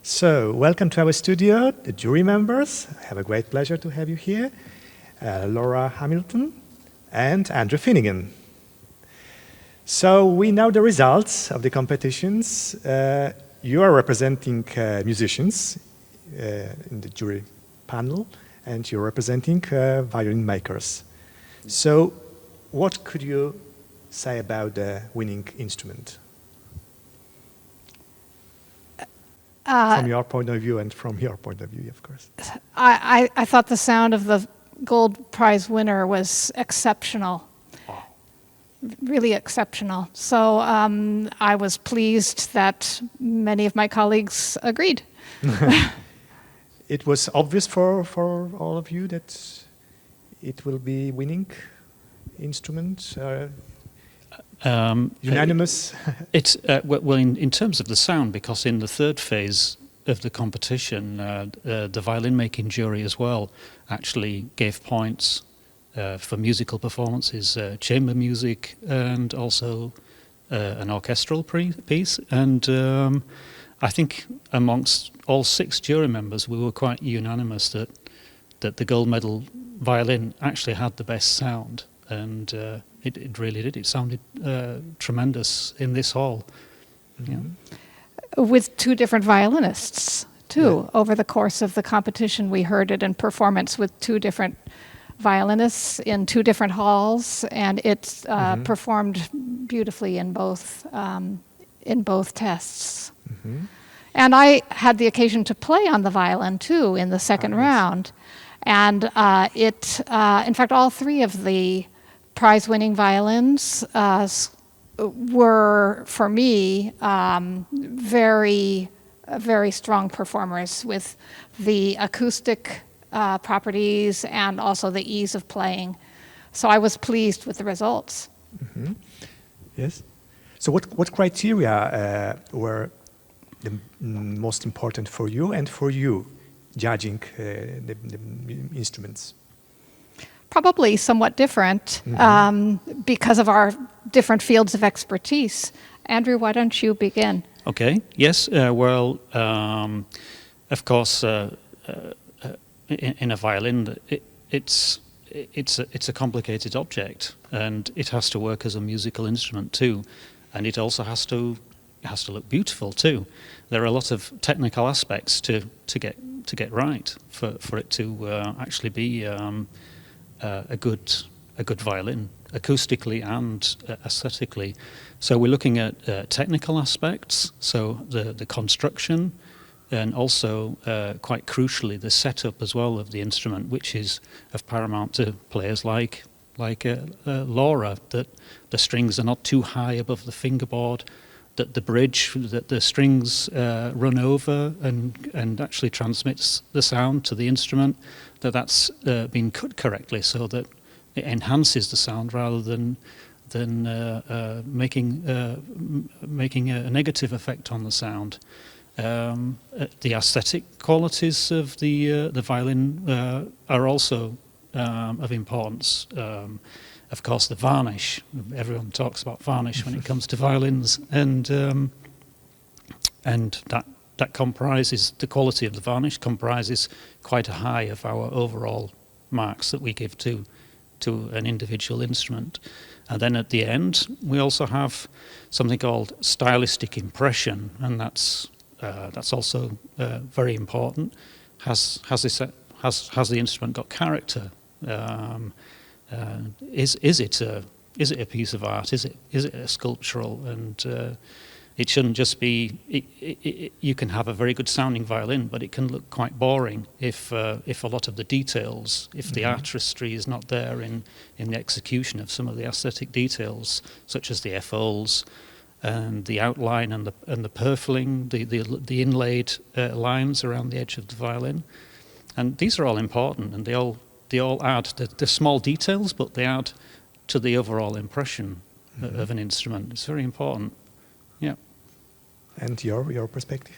So, welcome to our studio, the jury members. I have a great pleasure to have you here. Laura Hamilton and Andrew Finnigan. So, we know the results of the competitions. You are representing musicians in the jury panel, and you're representing violin makers. So, what could you say about the winning instrument? From your point of view and from your point of view, of course. I thought the sound of the gold prize winner was exceptional. Wow. Really exceptional. So I was pleased that many of my colleagues agreed. It was obvious for all of you that it will be winning instrument? Unanimous? It's well, in terms of the sound, because in the third phase of the competition, the violin-making jury as well actually gave points for musical performances, chamber music, and also an orchestral piece. And I think amongst all 6 jury members, we were quite unanimous that the gold medal violin actually had the best sound, and it really did. It sounded tremendous in this hall. Mm-hmm. Yeah. With 2 different violinists, too. Yeah. Over the course of the competition, we heard it in performance with 2 different violinists in 2 different halls, and it performed beautifully in both tests. Mm-hmm. And I had the occasion to play on the violin, too, in the second round. And in fact, all 3 of the prize-winning violins were, for me, very, very strong performers with the acoustic properties and also the ease of playing. So I was pleased with the results. Mm-hmm. Yes. So what criteria were the most important for you and for you judging the instruments? Probably somewhat different because of our different fields of expertise. Andrew, why don't you begin? Okay. Yes. Well, of course, in a violin, it's a complicated object, and it has to work as a musical instrument too, and it also has to look beautiful too. There are a lot of technical aspects to get right for it to actually be a good violin, acoustically and aesthetically. So we're looking at technical aspects, so the construction, and also quite crucially the setup as well of the instrument, which is of paramount to players like Laura, that the strings are not too high above the fingerboard, that the bridge, that the strings run over and actually transmits the sound to the instrument, that's been cut correctly so that it enhances the sound rather than making a negative effect on the sound. The aesthetic qualities of the violin are also of importance. Of course, the varnish. Everyone talks about varnish when it comes to violins, and that comprises, the quality of the varnish comprises quite a high of our overall marks that we give to an individual instrument. And then at the end, we also have something called stylistic impression, and that's also very important. Has the instrument got character? Is it a piece of art? Is it a sculptural? And it shouldn't just be. You can have a very good sounding violin, but it can look quite boring if a lot of the details, if the artistry is not there in the execution of some of the aesthetic details, such as the f-holes and the outline and the purfling, the inlaid lines around the edge of the violin, and these are all important, and they all add. They're small details, but they add to the overall impression of an instrument. It's very important. Yeah. And your perspective?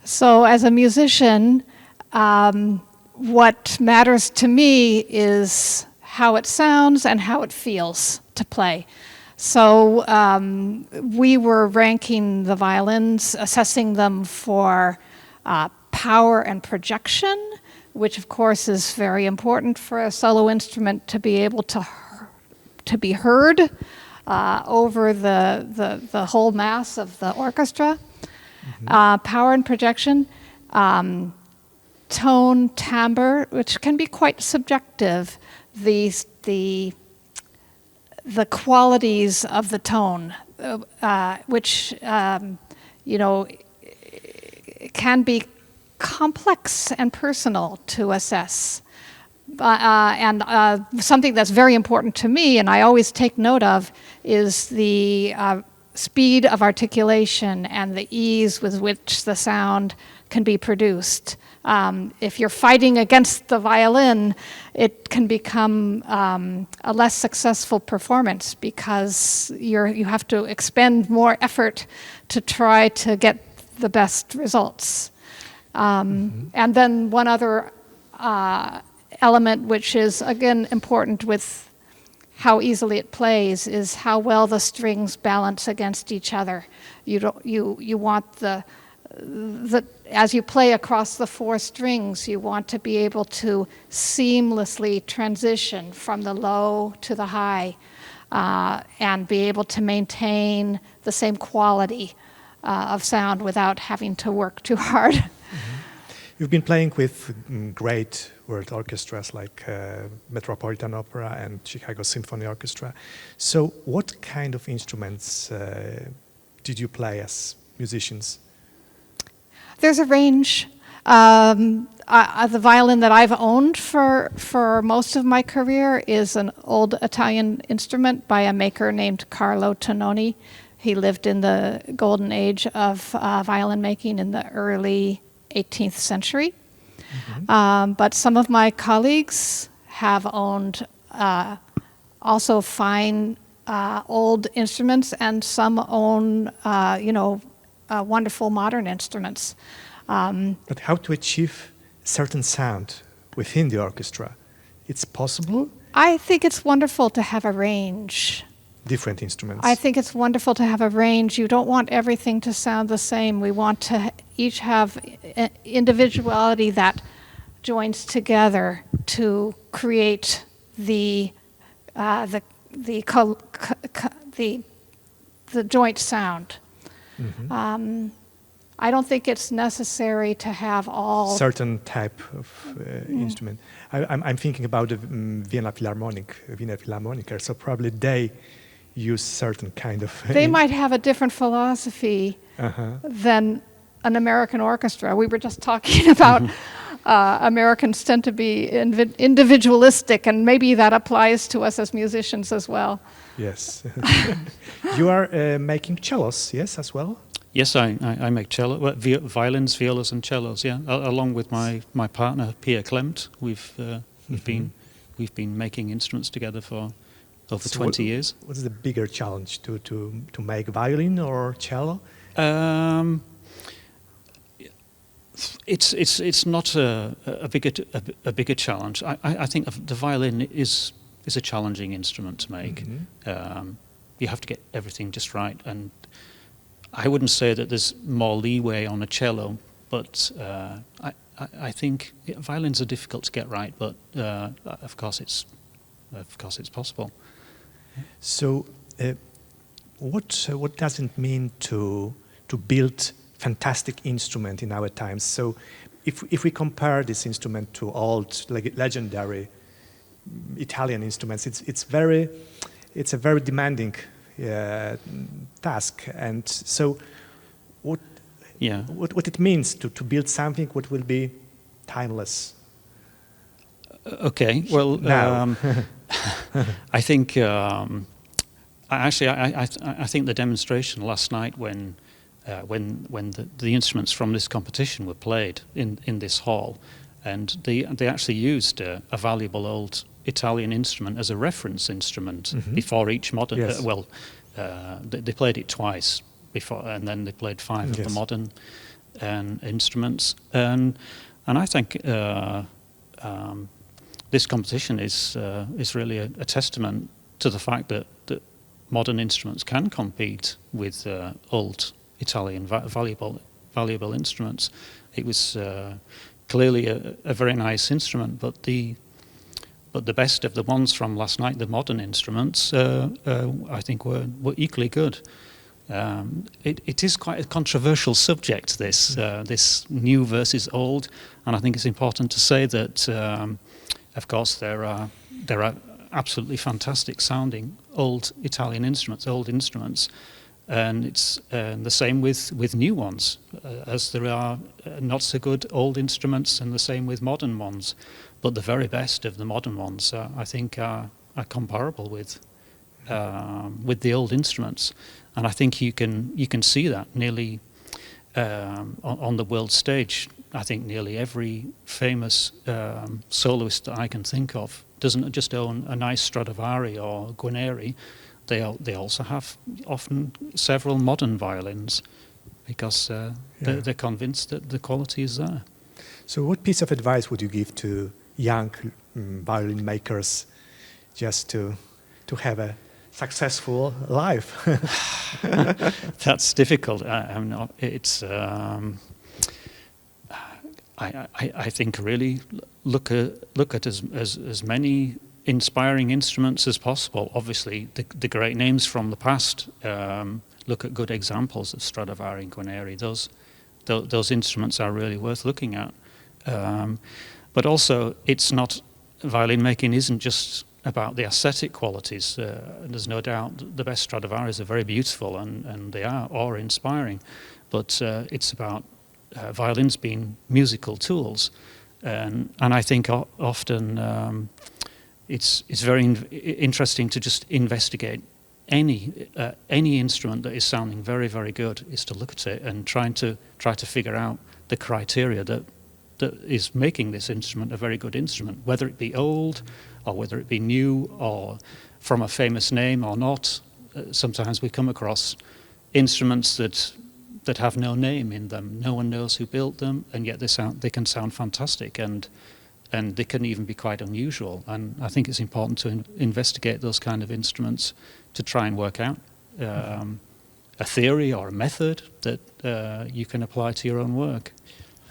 So as a musician, what matters to me is how it sounds and how it feels to play. So we were ranking the violins, assessing them for power and projection, which of course is very important for a solo instrument to be able to be heard over the whole mass of the orchestra. Power and projection, tone, timbre, which can be quite subjective. The qualities of the tone, which can be complex and personal to assess. And something that's very important to me, and I always take note of, is the speed of articulation and the ease with which the sound can be produced. If you're fighting against the violin, it can become a less successful performance because you have to expend more effort to try to get the best results. And then one other element, which is again important with how easily it plays, is how well the strings balance against each other. You want the as you play across the four strings, you want to be able to seamlessly transition from the low to the high, and be able to maintain the same quality of sound without having to work too hard. You've been playing with great world orchestras like Metropolitan Opera and Chicago Symphony Orchestra. So what kind of instruments did you play as musicians? There's a range. The violin that I've owned for most of my career is an old Italian instrument by a maker named Carlo Tononi. He lived in the golden age of violin making in the early 18th century. But some of my colleagues have owned also fine old instruments, and some own wonderful modern instruments. But how to achieve certain sound within the orchestra? It's possible? I think it's wonderful to have a range. Different instruments. I think it's wonderful to have a range. You don't want everything to sound the same. We want to each have individuality that joins together to create the joint sound. I don't think it's necessary to have all certain type of instrument. I'm thinking about the Wiener Philharmoniker. So probably they use certain kind of. They might have a different philosophy than an American orchestra. We were just talking about Americans tend to be individualistic, and maybe that applies to us as musicians as well. Yes. You are making cellos, yes, as well? Yes, I make cello, violins, violas, and cellos. Yeah, along with my partner Pierre Klemt, we've been making instruments together for over 20 years. What is the bigger challenge to make violin or cello? It's not a bigger challenge. I think the violin is a challenging instrument to make. You have to get everything just right, and I wouldn't say that there's more leeway on a cello, but I think violins are difficult to get right. But of course it's possible. So, what does it mean to build fantastic instrument in our times? So, if we compare this instrument to old, legendary Italian instruments, it's a very demanding task. And so, what it means to build something what will be timeless? Okay, well, now. I think I think the demonstration last night when the instruments from this competition were played in this hall, and they actually used a valuable old Italian instrument as a reference instrument before each modern. Yes. They played it twice before, and then they played five of the modern instruments, and I think this competition is really a testament to the fact that modern instruments can compete with old Italian valuable instruments. It was clearly a very nice instrument, but the best of the ones from last night, the modern instruments, I think were equally good. It is quite a controversial subject, this new versus old, and I think it's important to say that, of course, there are absolutely fantastic sounding old Italian instruments, old instruments, and it's the same with new ones, as there are not so good old instruments, and the same with modern ones. But the very best of the modern ones, I think, are comparable with the old instruments, and I think you can see that nearly on the world stage. I think nearly every famous soloist that I can think of doesn't just own a nice Stradivari or Guarneri. They also have often several modern violins, because they're convinced that the quality is there. So what piece of advice would you give to young violin makers just to have a successful life? That's difficult. I think really look at as many inspiring instruments as possible. Obviously, the great names from the past. Look at good examples of Stradivari and Guarneri. Those instruments are really worth looking at. But also, violin making isn't just about the aesthetic qualities. There's no doubt the best Stradivaris are very beautiful, and they are awe-inspiring. But it's about violins being musical tools, and I think often it's very interesting to just investigate any instrument that is sounding very, very good, is to look at it and try to figure out the criteria that is making this instrument a very good instrument, whether it be old or whether it be new or from a famous name or not. Sometimes we come across instruments that have no name in them. No one knows who built them, and yet they can sound fantastic, and they can even be quite unusual. And I think it's important to investigate those kind of instruments to try and work out a theory or a method that you can apply to your own work.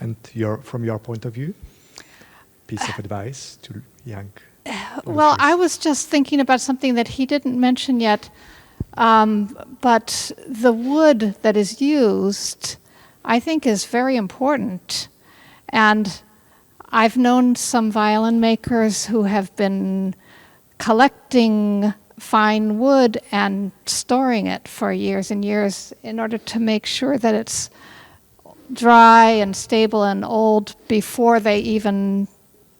And from your point of view, piece of advice to young Well, I was just thinking about something that he didn't mention yet, but the wood that is used, I think, is very important. And I've known some violin makers who have been collecting fine wood and storing it for years and years in order to make sure that it's dry and stable and old before they even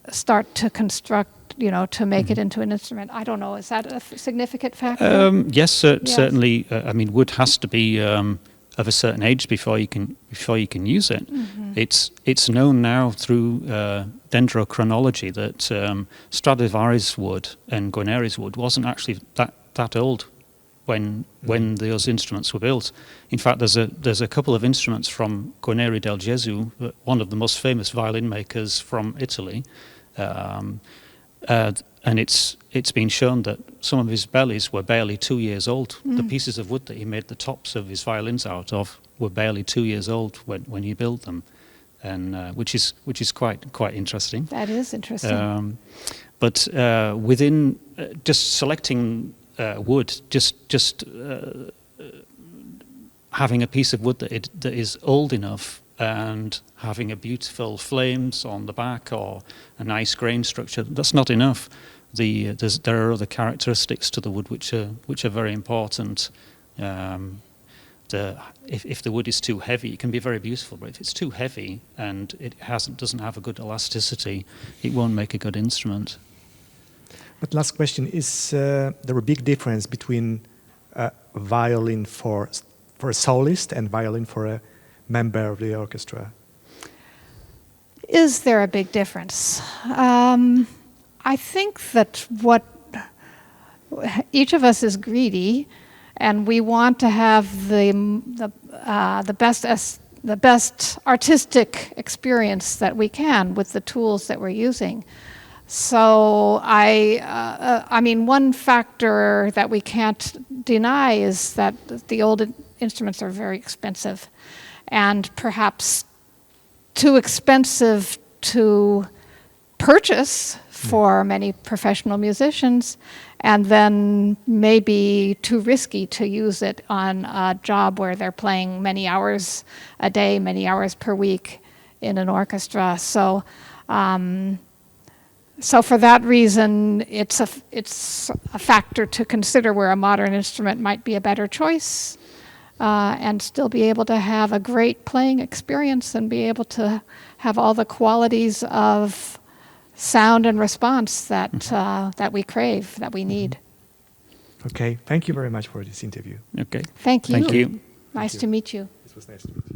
start to construct, to make it into an instrument. I don't know, is that a significant factor? Yes, certainly. I mean, wood has to be of a certain age before you can use it. Mm-hmm. It's known now through dendrochronology that Stradivari's wood and Guarneri's wood wasn't actually that old when those instruments were built. In fact, there's a couple of instruments from Guarneri del Gesù, one of the most famous violin makers from Italy, and it's been shown that some of his bellies were barely 2 years old. The pieces of wood that he made the tops of his violins out of were barely 2 years old when he built them, and which is quite interesting. That is interesting. But within just selecting wood, just having a piece of wood that is old enough and having a beautiful flames on the back or a nice grain structure, that's not enough. There are other characteristics to the wood which are very important. If the wood is too heavy, it can be very beautiful, but if it's too heavy and it doesn't have a good elasticity, it won't make a good instrument. But last question, is there a big difference between violin for a soloist and violin for a member of the orchestra? Is there a big difference? I think that each of us is greedy, and we want to have the best artistic experience that we can with the tools that we're using. So I mean, one factor that we can't deny is that the old instruments are very expensive, and perhaps too expensive to purchase for many professional musicians, and then maybe too risky to use it on a job where they're playing many hours a day, many hours per week in an orchestra. So for that reason, it's a factor to consider where a modern instrument might be a better choice, and still be able to have a great playing experience and be able to have all the qualities of sound and response that we crave, that we need. Okay, thank you very much for this interview. Okay. Thank you. Thank you. Nice to meet you. This was nice to meet you.